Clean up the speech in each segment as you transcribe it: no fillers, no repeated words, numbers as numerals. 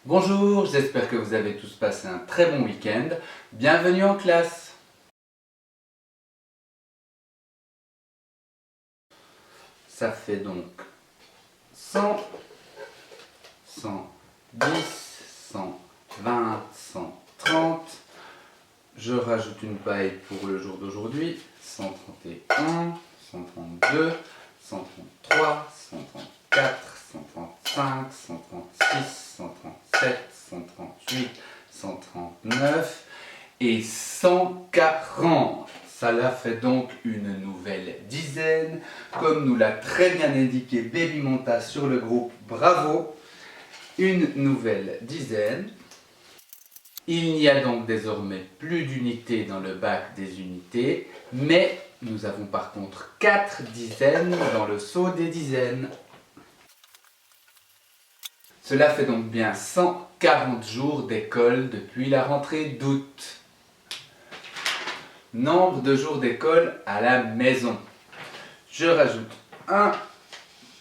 Bonjour, j'espère que vous avez tous passé un très bon week-end. Bienvenue en classe. Ça fait donc 100, 110, 120, 130. Je rajoute une paille pour le jour d'aujourd'hui. 131, 132, 133, 134, 135, 136, 137, 138, 139 et 140. Cela fait donc une nouvelle dizaine, comme nous l'a très bien indiqué Baby Monta sur le groupe Bravo. Une nouvelle dizaine. Il n'y a donc désormais plus d'unités dans le bac des unités, mais nous avons par contre 4 dizaines dans le seau des dizaines. Cela fait donc bien 140 jours d'école depuis la rentrée d'août. Nombre de jours d'école à la maison. Je rajoute un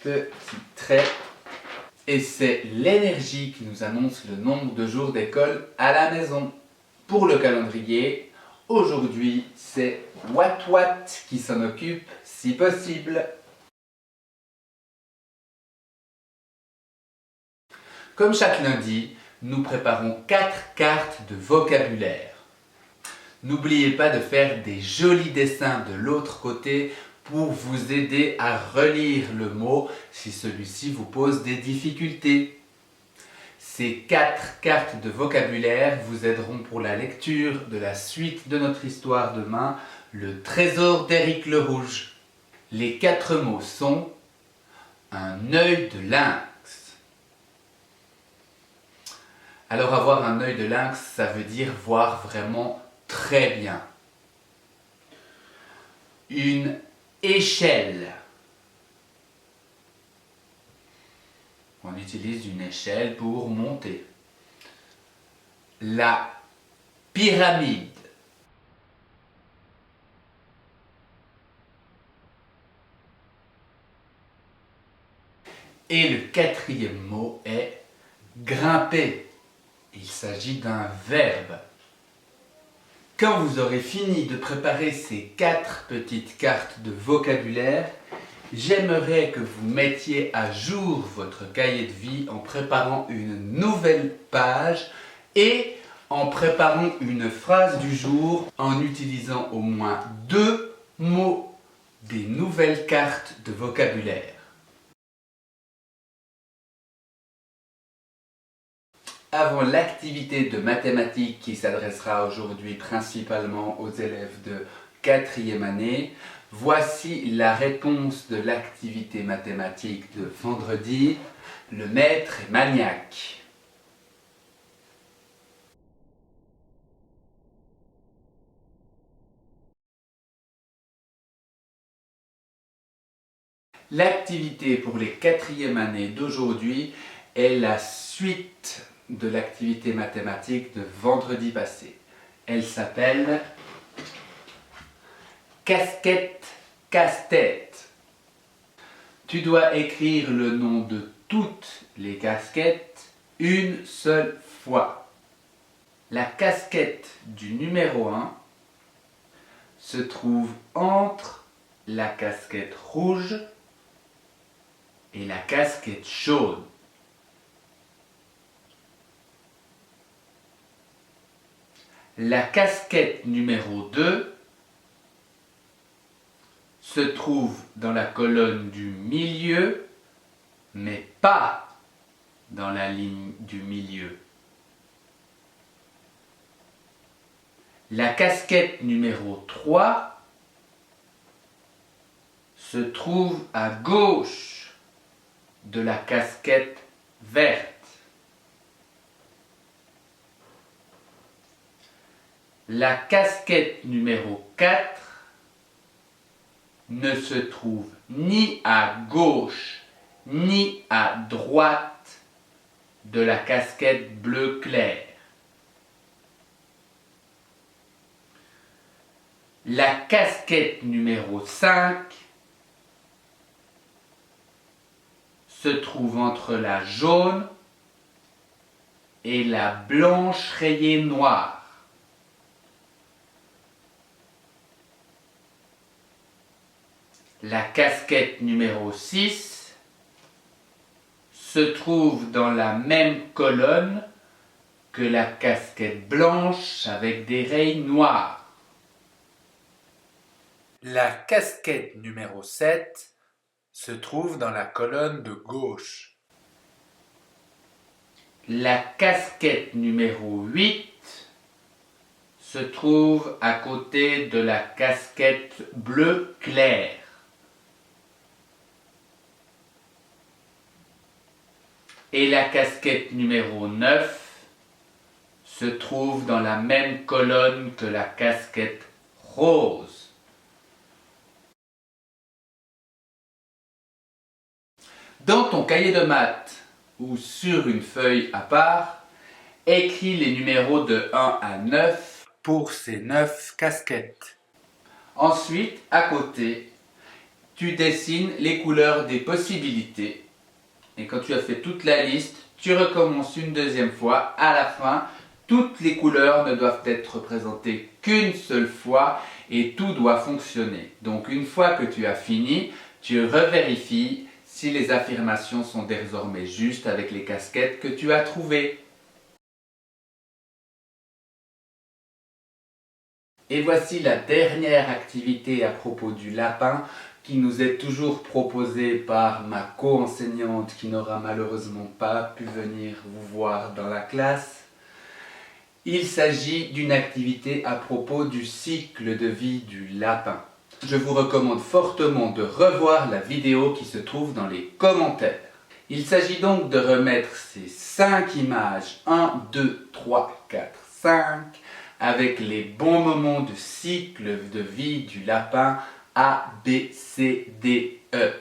petit trait et c'est l'énergie qui nous annonce le nombre de jours d'école à la maison. Pour le calendrier, aujourd'hui c'est Watt qui s'en occupe si possible. Comme chaque lundi, nous préparons 4 cartes de vocabulaire. N'oubliez pas de faire des jolis dessins de l'autre côté pour vous aider à relire le mot si celui-ci vous pose des difficultés. Ces 4 cartes de vocabulaire vous aideront pour la lecture de la suite de notre histoire demain, le trésor d'Éric le Rouge. Les 4 mots sont un œil de lynx. Alors avoir un œil de lynx, ça veut dire voir vraiment très bien. Une échelle. On utilise une échelle pour monter. La pyramide. Et le 4e mot est grimper. Il s'agit d'un verbe. Quand vous aurez fini de préparer ces 4 petites cartes de vocabulaire, j'aimerais que vous mettiez à jour votre cahier de vie en préparant une nouvelle page et en préparant une phrase du jour en utilisant au moins 2 mots des nouvelles cartes de vocabulaire. Avant l'activité de mathématiques qui s'adressera aujourd'hui principalement aux élèves de 4e année, voici la réponse de l'activité mathématique de vendredi. Le maître est maniaque. L'activité pour les 4e années d'aujourd'hui est la suite de l'activité mathématique de vendredi passé. Elle s'appelle Casquette, casse-tête. Tu dois écrire le nom de toutes les casquettes une seule fois. La casquette du numéro 1 se trouve entre la casquette rouge et la casquette jaune. La casquette numéro 2 se trouve dans la colonne du milieu, mais pas dans la ligne du milieu. La casquette numéro 3 se trouve à gauche de la casquette verte. La casquette numéro 4 ne se trouve ni à gauche ni à droite de la casquette bleu clair. La casquette numéro 5 se trouve entre la jaune et la blanche rayée noire. La casquette numéro 6 se trouve dans la même colonne que la casquette blanche avec des rayes noires. La casquette numéro 7 se trouve dans la colonne de gauche. La casquette numéro 8 se trouve à côté de la casquette bleu clair. Et la casquette numéro 9 se trouve dans la même colonne que la casquette rose. Dans ton cahier de maths ou sur une feuille à part, écris les numéros de 1 à 9 pour ces 9 casquettes. Ensuite, à côté, tu dessines les couleurs des possibilités. Et quand tu as fait toute la liste, tu recommences une deuxième fois. À la fin, toutes les couleurs ne doivent être représentées qu'une seule fois et tout doit fonctionner. Donc une fois que tu as fini, tu revérifies si les affirmations sont désormais justes avec les casquettes que tu as trouvées. Et voici la dernière activité à propos du lapin qui nous est toujours proposée par ma co-enseignante qui n'aura malheureusement pas pu venir vous voir dans la classe. Il s'agit d'une activité à propos du cycle de vie du lapin. Je vous recommande fortement de revoir la vidéo qui se trouve dans les commentaires. Il s'agit donc de remettre ces 5 images, 1, 2, 3, 4, 5, avec les bons moments de cycle de vie du lapin A, B, C, D, E.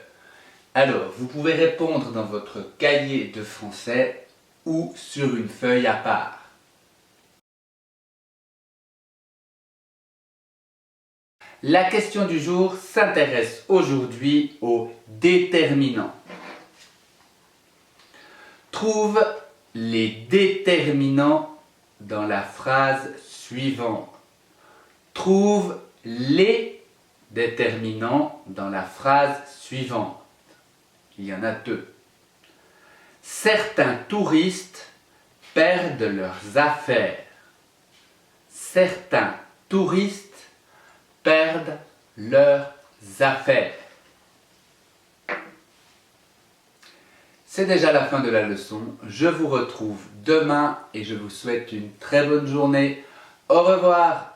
Alors, vous pouvez répondre dans votre cahier de français ou sur une feuille à part. La question du jour s'intéresse aujourd'hui aux déterminants. Trouve les déterminants dans la phrase suivante. Trouve les déterminants dans la phrase suivante. Il y en a 2. Certains touristes perdent leurs affaires. Certains touristes perdent leurs affaires. C'est déjà la fin de la leçon. Je vous retrouve demain et je vous souhaite une très bonne journée. Au revoir.